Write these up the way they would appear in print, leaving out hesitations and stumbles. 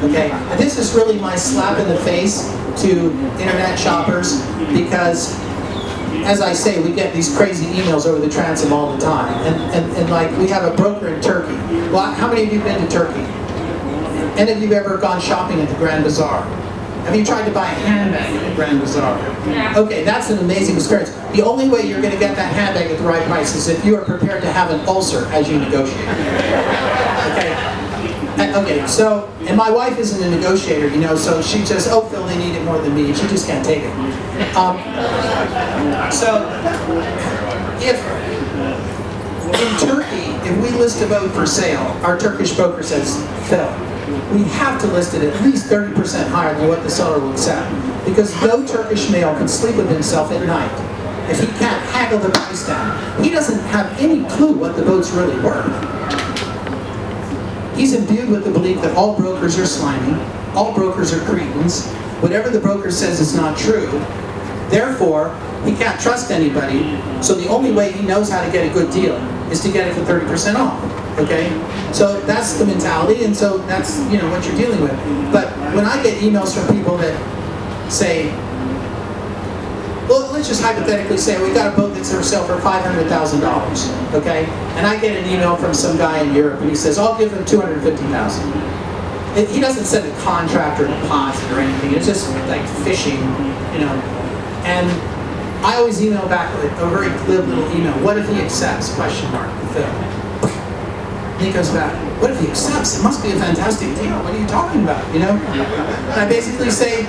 Okay, and this is really my slap in the face to internet shoppers, because as I say, we get these crazy emails over the transom all the time, and like, we have a broker in Turkey. Well, how many of you have been to Turkey? Any of you have ever gone shopping at the Grand Bazaar? Have you tried to buy a handbag at the Grand Bazaar? Okay, that's an amazing experience. The only way you're going to get that handbag at the right price is if you are prepared to have an ulcer as you negotiate. Okay? Okay, so, and my wife isn't a negotiator, you know, so she just, oh, Phil, they need it more than me, and she just can't take it. So, if in Turkey, if we list a boat for sale, our Turkish broker says, Phil, we have to list it at least 30% higher than what the seller will accept, because no Turkish male can sleep with himself at night if he can't haggle the price down. He doesn't have any clue what the boat's really worth. He's imbued with the belief that all brokers are slimy, all brokers are cretins, whatever the broker says is not true, therefore he can't trust anybody, so the only way he knows how to get a good deal is to get it for 30% off, okay? So that's the mentality, and so that's, you know, what you're dealing with. But when I get emails from people that say, well, let's just hypothetically say we got a boat that's for sale for $500,000, okay? And I get an email from some guy in Europe, and he says, I'll give him $250,000. He doesn't send a contract or deposit or anything. It's just like fishing, you know. And I always email back a very glib little email. What if he accepts? Question mark. Phil. And he goes back. What if he accepts? It must be a fantastic deal. What are you talking about? You know. And I basically say,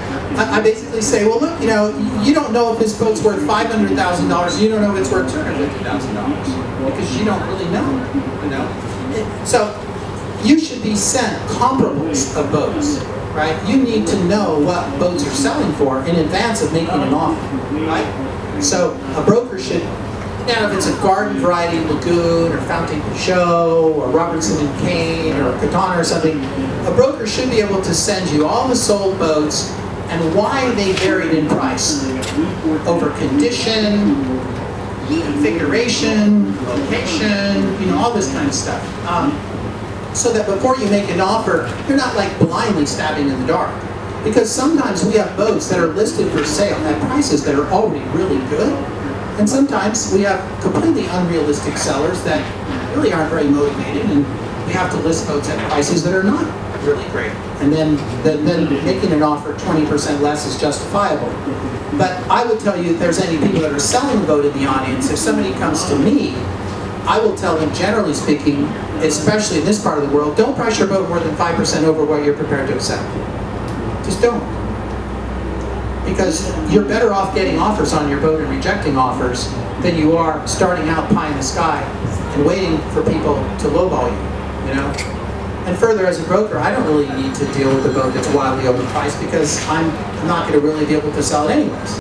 well, look, you know, you don't know if this boat's worth $500,000. You don't know if it's worth $250,000 because you don't really know. You know. So you should be sent comparables of boats. Right? You need to know what boats are selling for in advance of making an offer, right? So a broker should, now if it's a garden variety lagoon or Fountain Peugeot or Robertson and Kane or Katana or something, a broker should be able to send you all the sold boats and why they varied in price over condition, configuration, location, you know, all this kind of stuff. So that before you make an offer, you're not like blindly stabbing in the dark. Because sometimes we have boats that are listed for sale at prices that are already really good. And sometimes we have completely unrealistic sellers that really aren't very motivated, and we have to list boats at prices that are not really great. And then making an offer 20% less is justifiable. But I would tell you, if there's any people that are selling a boat in the audience, if somebody comes to me, I will tell them, generally speaking, especially in this part of the world, don't price your boat more than 5% over what you're prepared to accept. Just don't. Because you're better off getting offers on your boat and rejecting offers than you are starting out pie in the sky and waiting for people to lowball you, you know? And further, as a broker, I don't really need to deal with a boat that's wildly overpriced because I'm not going to really be able to sell it anyways.